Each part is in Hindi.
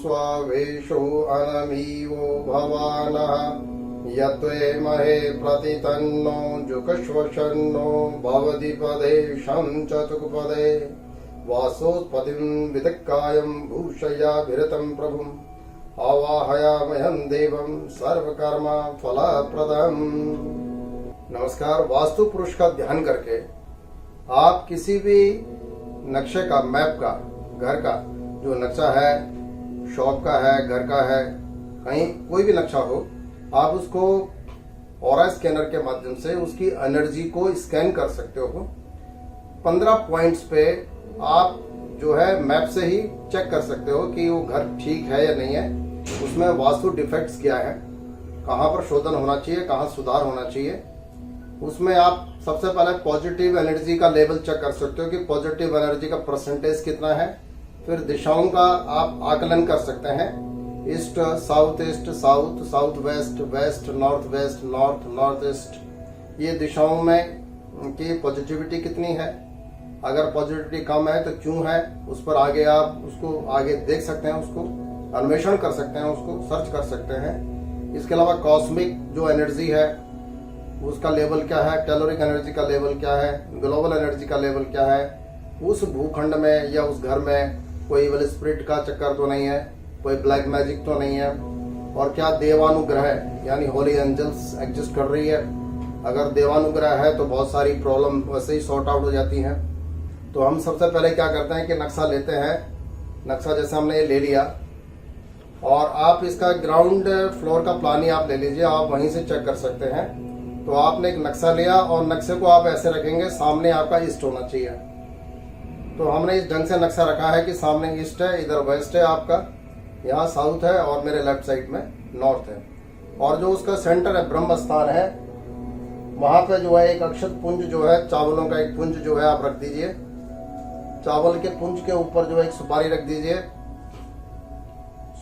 स्वावेशो अनमीवो भवानः यत्वेमहे प्रतितन्नो जुकश्वशन्नो भवदिपदे शंचतुकपदे वासोत्पदिं विदक्कायं भूषयाभिरतं प्रभुम् आवाहयामहं देवं सर्वकर्म फलप्रदम्। नमस्कार। वास्तु पुरुष का ध्यान करके आप किसी भी नक्शे का, मैप का, घर का जो नक्शा है, शॉप का है, घर का है, कहीं कोई भी नक्शा हो, आप उसको ऑरा स्कैनर के माध्यम से उसकी एनर्जी को स्कैन कर सकते हो। 15 पॉइंट्स पे आप जो है मैप से ही चेक कर सकते हो कि वो घर ठीक है या नहीं है, उसमें वास्तु डिफेक्ट्स क्या है, कहाँ पर शोधन होना चाहिए, कहाँ सुधार होना चाहिए। उसमें आप सबसे पहले पॉजिटिव एनर्जी का लेवल चेक कर सकते हो कि पॉजिटिव एनर्जी का परसेंटेज कितना है। फिर दिशाओं का आप आकलन कर सकते हैं, east, south east, south, south west, west, north west, north, north east, ये दिशाओं में की पॉजिटिविटी कितनी है। अगर पॉजिटिविटी कम है तो क्यों है, उस पर आगे आप उसको आगे देख सकते हैं, उसको अन्वेषण कर सकते हैं, उसको सर्च कर सकते हैं। इसके अलावा कॉस्मिक जो एनर्जी है उसका लेवल क्या है, कैलोरिक एनर्जी का लेवल क्या है, ग्लोबल एनर्जी का लेवल क्या है, उस भूखंड में या उस घर में कोई इविल स्पिरिट का चक्कर तो नहीं है, कोई ब्लैक मैजिक तो नहीं है, और क्या देवानुग्रह यानी होली एंजल्स एग्जिस्ट कर रही है। अगर देवानुग्रह है तो बहुत सारी प्रॉब्लम वैसे ही सॉर्ट आउट हो जाती हैं। तो हम सबसे पहले क्या करते हैं कि नक्शा लेते हैं। नक्शा जैसे हमने ये ले लिया और आप इसका ग्राउंड फ्लोर का प्लान ही आप ले लीजिए, आप वहीं से चेक कर सकते हैं। तो आपने एक नक्शा लिया और नक्शे को आप ऐसे रखेंगे, सामने आपका ईस्ट होना चाहिए। तो हमने इस ढंग से नक्शा रखा है कि सामने ईस्ट है, इधर वेस्ट है आपका, यहाँ साउथ है और मेरे लेफ्ट साइड में नॉर्थ है। और जो उसका सेंटर है, ब्रह्म स्थान है, वहां पे जो है एक अक्षत पुंज जो है, चावलों का एक पुंज जो है आप रख दीजिए। चावल के पुंज के ऊपर जो है एक सुपारी रख दीजिए।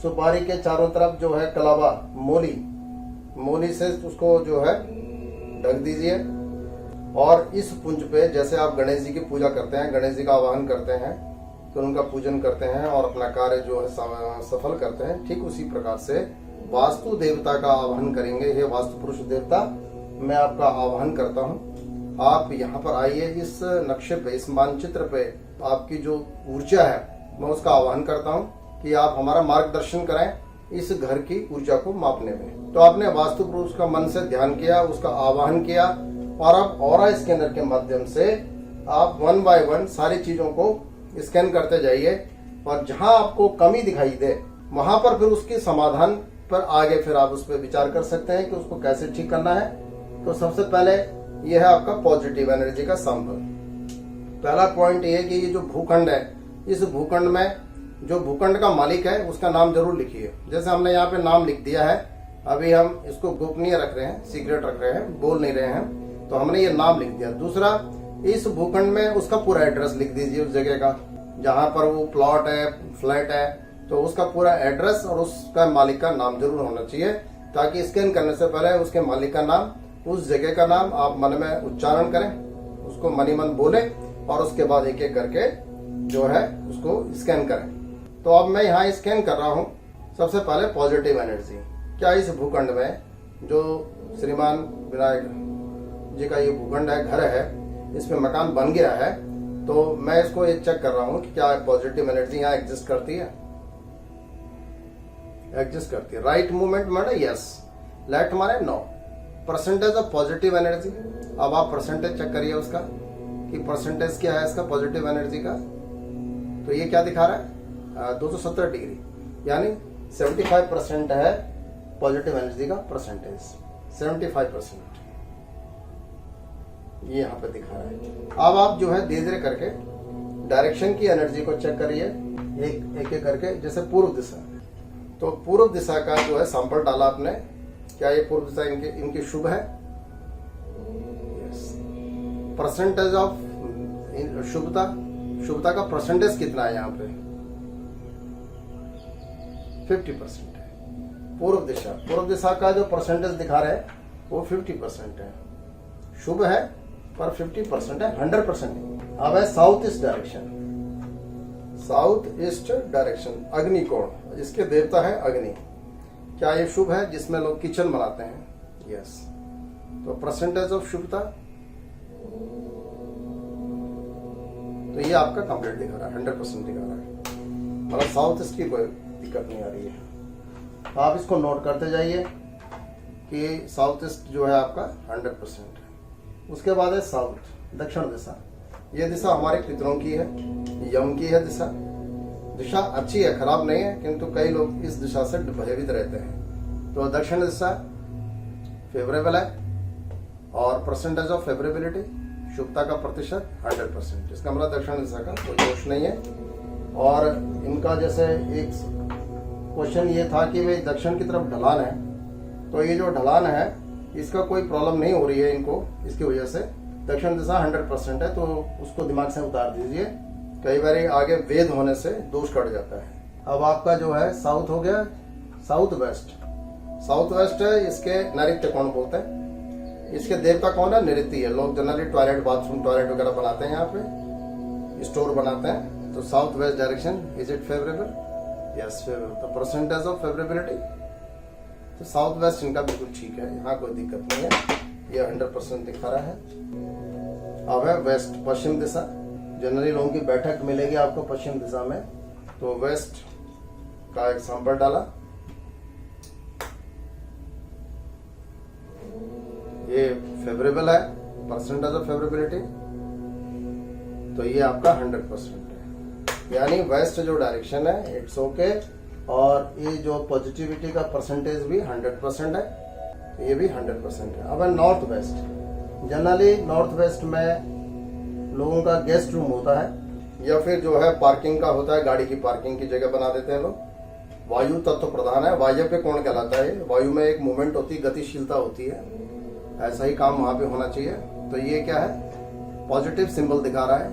सुपारी के चारों तरफ जो है कलावा, मोली से उसको जो है ढक दीजिए। और इस पुंज पे जैसे आप गणेश जी की पूजा करते हैं, गणेश जी का आवाहन करते हैं, तो उनका पूजन करते हैं और अपना कार्य जो है सफल करते हैं, ठीक उसी प्रकार से वास्तु देवता का आवाहन करेंगे। हे वास्तु पुरुष देवता, मैं आपका आवाहन करता हूँ, आप यहाँ पर आइए। इस नक्शे पे, इस मानचित्र पे आपकी जो ऊर्जा है, मैं उसका आवाहन करता हूँ कि आप हमारा मार्गदर्शन करें इस घर की ऊर्जा को मापने में। तो आपने वास्तु पुरुष का मन से ध्यान किया, उसका आवाहन किया, और आप ऑरा स्कैनर के माध्यम से आप 1 बाय 1 सारी चीजों को स्कैन करते जाइए, और जहां आपको कमी दिखाई दे वहां पर फिर उसके समाधान पर आगे फिर आप उस पर विचार कर सकते हैं कि उसको कैसे ठीक करना है। तो सबसे पहले यह है आपका पॉजिटिव एनर्जी का सैंपल। पहला पॉइंट ये है कि ये जो भूखंड है, इस भूखंड में जो भूखंड का मालिक है उसका नाम जरूर लिखिए। जैसे हमने यहाँ पे नाम लिख दिया है, अभी हम इसको गोपनीय रख रहे हैं, सीक्रेट रख रहे हैं, बोल नहीं रहे हैं, तो हमने ये नाम लिख दिया। दूसरा, इस भूखंड में उसका पूरा एड्रेस लिख दीजिए, उस जगह का जहां पर वो प्लॉट है, फ्लैट है, तो उसका पूरा एड्रेस और उसका मालिक का नाम जरूर होना चाहिए, ताकि स्कैन करने से पहले उसके मालिक का नाम, उस जगह का नाम आप मन में उच्चारण करें, उसको मनी मन बोले, और उसके बाद एक एक करके जो है उसको स्कैन करें। तो अब मैं यहाँ स्कैन कर रहा हूँ। सबसे पहले पॉजिटिव एनर्जी, क्या इस भूखंड में जो श्रीमान विनायक जी का ये भूखंड है, घर है, इसमें मकान बन गया है, तो मैं इसको ये चेक कर रहा हूँ कि क्या पॉजिटिव एनर्जी यहाँ एग्जिस्ट करती है। एग्जिस्ट करती है। राइट मूवमेंट माने यस, लेफ्ट माने no. Percentage of positive energy, अब आप परसेंटेज चेक करिए उसका कि परसेंटेज क्या है इसका पॉजिटिव एनर्जी का। तो ये क्या दिखा रहा है, 270 डिग्री, यानी 75% है पॉजिटिव एनर्जी का परसेंटेज, 75% ये यहाँ पे दिखा रहा है। अब आप जो है धीरे धीरे करके डायरेक्शन की एनर्जी को चेक करिए, एक एक करके। जैसे पूर्व दिशा, तो पूर्व दिशा का जो है सैंपल डाला आपने, क्या ये पूर्व दिशा इनकी शुभ है? परसेंटेज ऑफ शुभता का परसेंटेज कितना है यहाँ पे? 50% है। पूर्व दिशा का जो परसेंटेज दिखा रहे हैं वो 50% है। शुभ है पर 50% है, 100% नहीं। अब है south east direction. South east direction, अग्नि कोण, इसके देवता है अग्नि। क्या ये शुभ है जिसमें लोग किचन बनाते हैं? यस। तो परसेंटेज ऑफ शुभता, तो ये आपका कंप्लीट दिखा रहा है, 100% दिखा रहा है, मतलब साउथ ईस्ट की कोई दिक्कत नहीं आ रही है। तो आप इसको नोट करते जाइए कि साउथ ईस्ट जो है आपका 100% है। उसके बाद है साउथ, दक्षिण दिशा। ये दिशा हमारे पितरों की है, यम की है दिशा। दिशा अच्छी है, खराब नहीं है, किंतु कई लोग इस दिशा से भयभीत रहते हैं। तो दक्षिण दिशा फेवरेबल है और परसेंटेज ऑफ फेवरेबिलिटी, शुभता का प्रतिशत 100%। इसका मतलब दक्षिण दिशा का कोई दोष नहीं है। और इनका जैसे एक क्वेश्चन ये था कि भाई दक्षिण की तरफ ढलान है, तो ये जो ढलान है इसका कोई प्रॉब्लम नहीं हो रही है इनको, इसकी वजह से दक्षिण दिशा 100% है, तो उसको दिमाग से उतार दीजिए। कई बार आगे वेद होने से दोष कट जाता है। अब आपका जो है साउथ हो गया, साउथ वेस्ट। साउथ वेस्ट है, इसके नैऋत्य कौन बोलते हैं, इसके देवता कौन है? निऋत्ति है। लोग जनरली टॉयलेट, बाथरूम, टॉयलेट वगैरह बनाते हैं, यहाँ पे स्टोर बनाते हैं। तो south west direction, is it favourable? Yes, favourable. तो परसेंटेज ऑफ फेवरेबिलिटी, तो साउथ वेस्ट इनका बिल्कुल ठीक है, यहाँ कोई दिक्कत नहीं है, ये 100% दिखा रहा है। अब है वेस्ट, पश्चिम दिशा। जनरली लोगों की बैठक मिलेगी आपको पश्चिम दिशा में, तो वेस्ट का एग्जाम्पल डाला। ये फेवरेबल है, परसेंटेज ऑफ फेवरेबिलिटी, तो ये आपका 100% है। यानी वेस्ट जो डायरेक्शन है इट्स ओके, और ये जो पॉजिटिविटी का परसेंटेज भी 100% है, ये भी 100% है। अब है north waste. Generally north west में लोगों का गेस्ट रूम होता है, या फिर जो है पार्किंग का होता है, गाड़ी की पार्किंग की जगह बना देते हैं लोग। वायु तत्व प्रधान है, वायु पे कौन कहलाता है? वायु में एक मूवमेंट होती है, गतिशीलता होती है, ऐसा ही काम वहां पे होना चाहिए। तो ये क्या है? पॉजिटिव सिंबल दिखा रहा है,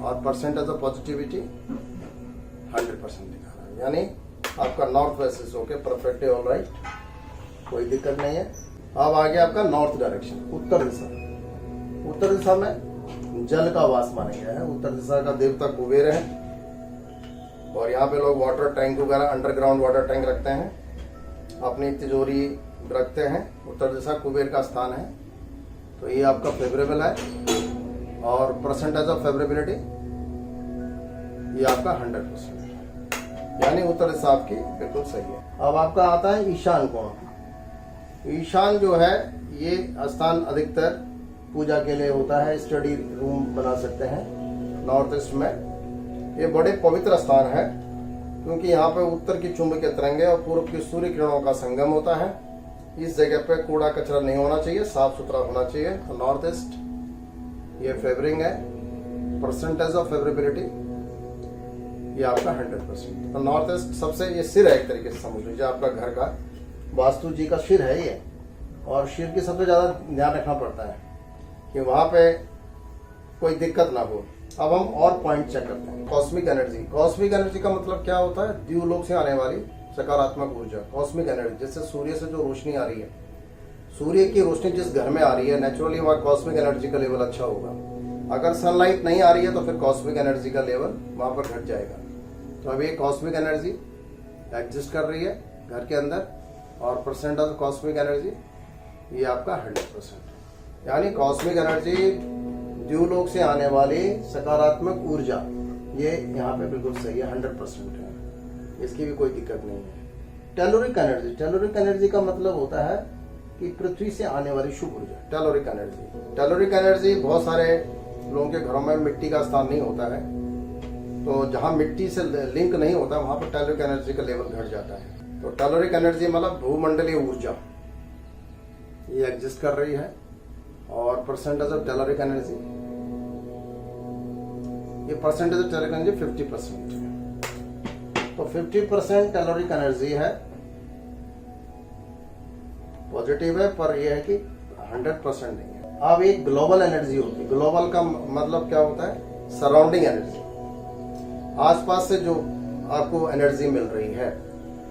और परसेंटेज ऑफ पॉजिटिविटी 100% दिखा रहा है। यानी आपका north west is okay, perfectly all right, कोई दिक्कत नहीं है। अब आ गया आपका नॉर्थ डायरेक्शन, उत्तर दिशा। उत्तर दिशा में जल का वास माना गया है। उत्तर दिशा का देवता कुबेर है, और यहाँ पे लोग वाटर टैंक वगैरह, अंडरग्राउंड वाटर टैंक रखते हैं, अपनी तिजोरी रखते हैं। उत्तर दिशा कुबेर का स्थान है, तो ये आपका फेवरेबल है, और परसेंटेज ऑफ फेवरेबिलिटी ये आपका 100% है। यानी उत्तर दिशा आपकी बिल्कुल सही है। अब आपका आता है ईशान कोण। ईशान जो है ये स्थान अधिकतर पूजा के लिए होता है, स्टडी रूम बना सकते हैं नॉर्थ ईस्ट में। ये बड़े पवित्र स्थान है, क्योंकि यहाँ पे उत्तर की चुंबकीय तरंगे और पूर्व की सूर्य किरणों का संगम होता है। इस जगह पे कूड़ा कचरा नहीं होना चाहिए, साफ सुथरा होना चाहिए। तो नॉर्थ ईस्ट ये फेवरिंग है, परसेंटेज ऑफ फेवरेबिलिटी ये आपका 100%। तो नॉर्थ ईस्ट सबसे, ये सिर है एक तरीके से समझ लीजिए, आपका घर का वास्तु जी का सिर है ये, और सिर की सबसे ज्यादा ध्यान रखना पड़ता है कि वहां पे कोई दिक्कत ना हो। अब हम और पॉइंट चेक करते हैं। Cosmic energy. कॉस्मिक एनर्जी का मतलब क्या होता है? द्यूलोक से आने वाली सकारात्मक ऊर्जा, कॉस्मिक एनर्जी। जैसे सूर्य से जो रोशनी आ रही है, सूर्य की रोशनी जिस घर में आ रही है, नेचुरली वहाँ कॉस्मिक एनर्जी का लेवल अच्छा होगा। अगर सनलाइट नहीं आ रही है तो फिर कॉस्मिक एनर्जी का लेवल वहां पर घट जाएगा। तो अब ये कॉस्मिक एनर्जी एग्जिस्ट कर रही है घर के अंदर, और परसेंट ऑफ कॉस्मिक एनर्जी ये आपका 100%। यानी कॉस्मिक एनर्जी, द्यूलोक से आने वाली सकारात्मक ऊर्जा, ये यहाँ पे बिल्कुल सही है, 100% है, इसकी भी कोई दिक्कत नहीं है। टेलोरिक एनर्जी। टेलोरिक एनर्जी का मतलब होता है कि पृथ्वी से आने वाली शुभ ऊर्जा, टेलोरिक एनर्जी। टेलोरिक एनर्जी बहुत सारे लोगों के घरों में मिट्टी का स्थान नहीं होता है, तो जहां मिट्टी से लिंक नहीं होता वहां पर टेलोरिक एनर्जी का लेवल घट जाता है। तो टेलोरिक एनर्जी मतलब भूमंडलीय ऊर्जा, ये एग्जिस्ट कर रही है। और परसेंटेज ऑफ टेलोरिक एनर्जी, ये परसेंटेज ऑफ टेलोरिक एनर्जी 50% है। तो 50% टेलोरिक एनर्जी है, पॉजिटिव है, पर यह है कि 100% नहीं है। अब एक ग्लोबल एनर्जी होती है। ग्लोबल का मतलब क्या होता है? सराउंडिंग एनर्जी, आसपास से जो आपको एनर्जी मिल रही है।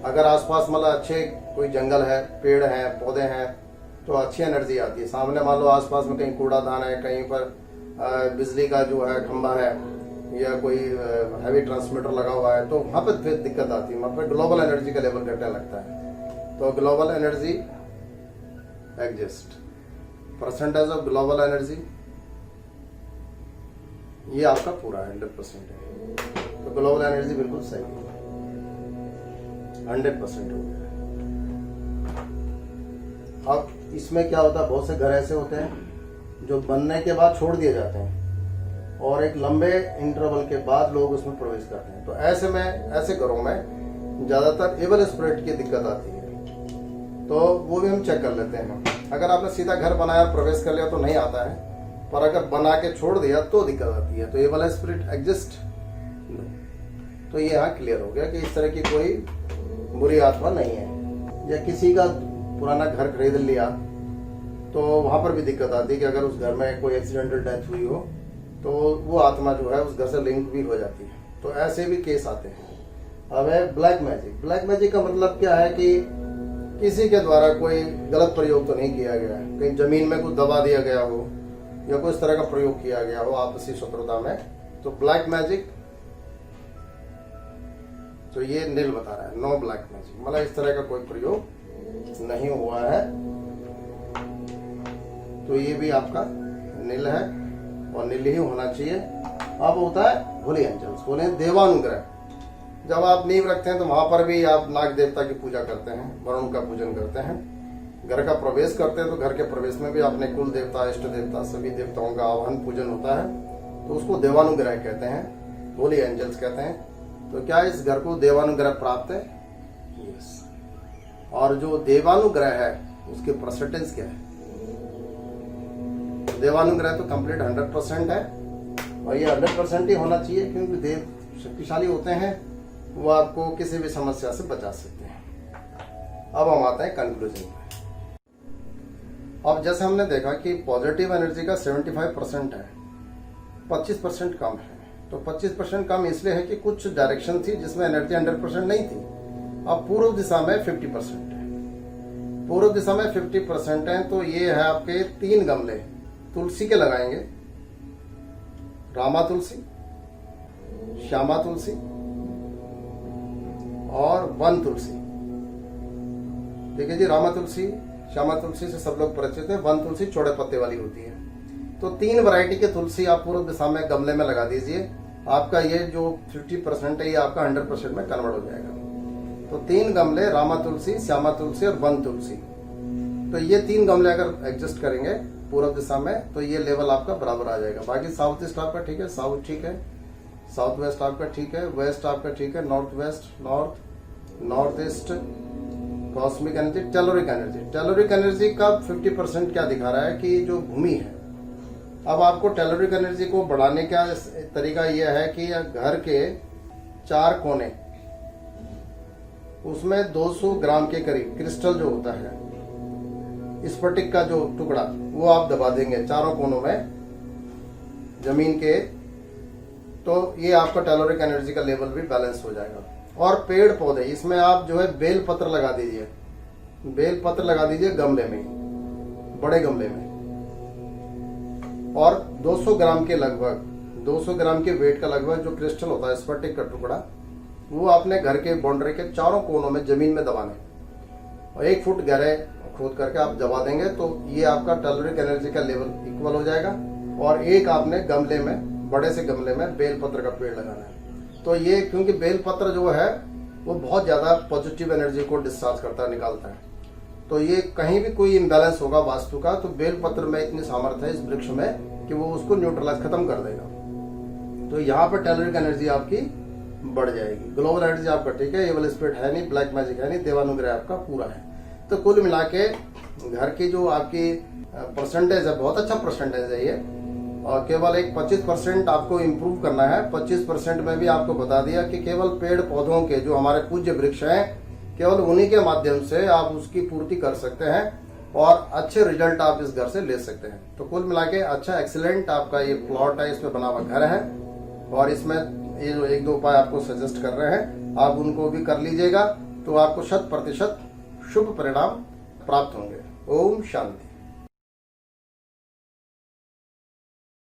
अगर आसपास मतलब अच्छे कोई जंगल है, पेड़ हैं, पौधे हैं, तो अच्छी एनर्जी आती है। सामने मान लो आसपास में कहीं कूड़ादान है, कहीं पर बिजली का जो है खंभा है, या कोई हैवी ट्रांसमीटर लगा हुआ है, तो वहां पर फिर दिक्कत आती है, वहां पर ग्लोबल एनर्जी का लेवल घटने लगता है। तो global energy exist, percentage of global energy ये आपका पूरा 100% है। तो ग्लोबल एनर्जी बिल्कुल सही है, 100% हो गया। अब इसमें क्या होता है, बहुत से घर ऐसे होते हैं जो बनने के बाद छोड़ दिए जाते हैं और एक लंबे इंटरवल के बाद लोग उसमें प्रवेश करते हैं। तो ऐसे घरों में ज्यादातर एवल स्पिरिट की दिक्कत आती है, तो वो भी हम चेक कर लेते हैं। अगर आपने सीधा घर बनाया और प्रवेश कर लिया तो नहीं आता है, पर अगर बना के छोड़ दिया तो दिक्कत आती है। तो एवल स्पिरिट एग्जिस्ट, तो ये यहाँ क्लियर हो गया कि इस तरह की कोई बुरी आत्मा नहीं है। या किसी का पुराना घर खरीद लिया तो वहां पर भी दिक्कत आती है कि अगर उस घर में कोई एक्सीडेंटल डेथ हुई हो तो वो आत्मा जो है उस घर से लिंक भी हो जाती है। तो ऐसे भी केस आते हैं। अब है ब्लैक मैजिक। ब्लैक मैजिक का मतलब क्या है कि किसी के द्वारा कोई गलत प्रयोग तो नहीं किया गया है, कहीं जमीन में कुछ दबा दिया गया हो या कोई इस तरह का प्रयोग किया गया हो आपसी शत्रुता में, तो ब्लैक मैजिक तो ये नील बता रहा है, नो ब्लैक मैजिक, मतलब इस तरह का कोई प्रयोग नहीं हुआ है। तो ये भी आपका नील है और नील ही होना चाहिए। अब होता है होली एंजल्स, बोले देवानुग्रह। जब आप नींव रखते हैं तो वहां पर भी आप नाग देवता की पूजा करते हैं, वरुण का पूजन करते हैं। घर का प्रवेश करते हैं तो घर के प्रवेश में भी अपने कुल देवता, इष्ट देवता, सभी देवताओं का आह्वान पूजन होता है, तो उसको देवानुग्रह कहते हैं, होली एंजल्स कहते हैं। तो क्या इस घर को देवानुग्रह प्राप्त है? यस। और जो देवानुग्रह है उसके परसेंटेज क्या है? देवानुग्रह तो कंप्लीट 100% है और ये 100% ही होना चाहिए, क्योंकि देव शक्तिशाली होते हैं, वो आपको किसी भी समस्या से बचा सकते हैं। अब हम आते हैं कंक्लूजन पे। अब जैसे हमने देखा कि पॉजिटिव एनर्जी का 75% है, 25% कम है। तो 25% कम इसलिए है कि कुछ डायरेक्शन थी जिसमें एनर्जी 100% नहीं थी। अब पूर्व दिशा में 50% है, पूर्व दिशा में 50% है। तो ये है आपके 3 गमले तुलसी के लगाएंगे, रामा तुलसी, श्यामा तुलसी और वन तुलसी। देखिए जी, रामा तुलसी, श्यामा तुलसी से सब लोग परिचित हैं, वन तुलसी चौड़े पत्ते वाली होती है। तो 3 वैरायटी के तुलसी आप पूर्व दिशा में गमले में लगा दीजिए। आपका ये जो 50% है ये आपका 100% में कन्वर्ट हो जाएगा। तो 3 गमले, रामा तुलसी, श्यामा तुलसी और वन तुलसी। तो ये 3 गमले अगर एडजस्ट करेंगे पूर्व दिशा में तो ये लेवल आपका बराबर आ जाएगा। बाकी साउथ ईस्ट आपका ठीक है, साउथ ठीक है, साउथ वेस्ट आपका ठीक है, वेस्ट आपका ठीक है, north west, north east, cosmic energy, telluric energy. Telluric energy का 50% क्या दिखा रहा है कि जो भूमि है। अब आपको टेलोरिक एनर्जी को बढ़ाने का तरीका यह है कि घर के 4 कोने, उसमें 200 ग्राम के करीब क्रिस्टल जो होता है, स्फटिक का जो टुकड़ा, वो आप दबा देंगे चारों कोनों में जमीन के। तो ये आपका टेलोरिक एनर्जी का लेवल भी बैलेंस हो जाएगा। और पेड़ पौधे, इसमें आप जो है बेल पत्र लगा दीजिए, बेल पत्र लगा दीजिए गमले में, बड़े गमले में। और 200 ग्राम के लगभग, 200 ग्राम के वेट का लगभग जो क्रिस्टल होता है, स्फटिक का टुकड़ा, वो आपने घर के बाउंड्री के चारों कोनों में जमीन में दबाने और 1 फुट गहरे खोद करके आप दबा देंगे। तो ये आपका टेलोरिक एनर्जी का लेवल इक्वल हो जाएगा। और एक आपने गमले में, बड़े से गमले में बेल पत्र का पेड़ लगाना है। तो ये क्योंकि बेल पत्र जो है वो बहुत ज्यादा पॉजिटिव एनर्जी को डिस्चार्ज करता है, निकालता है। तो ये कहीं भी कोई इम्बैलेंस होगा वास्तु का, तो बेल पत्र में इतनी सामर्थ्य है इस वृक्ष में कि वो उसको न्यूट्रलाइज खत्म कर देगा। तो यहाँ पर टेलोरिक एनर्जी आपकी बढ़ जाएगी। ग्लोबल एनर्जी आपका ठीक है, एवल स्पिरिट है नहीं, ब्लैक मैजिक है नहीं, देवानुग्रह आपका पूरा है। तो कुल मिला के घर की जो आपकी परसेंटेज है, बहुत अच्छा परसेंटेज है ये। और केवल एक 25% आपको इम्प्रूव करना है। 25% में भी आपको बता दिया कि केवल पेड़ पौधों के जो हमारे पूज्य वृक्ष हैं, केवल उन्हीं के माध्यम से आप उसकी पूर्ति कर सकते हैं और अच्छे रिजल्ट आप इस घर से ले सकते हैं। तो कुल मिला के अच्छा एक्सीलेंट आपका ये प्लॉट है, इसमें बना हुआ घर है। और इसमें ये जो 1-2 उपाय आपको सजेस्ट कर रहे हैं, आप उनको भी कर लीजिएगा, तो आपको 100% शुभ परिणाम प्राप्त होंगे। ओम शांति।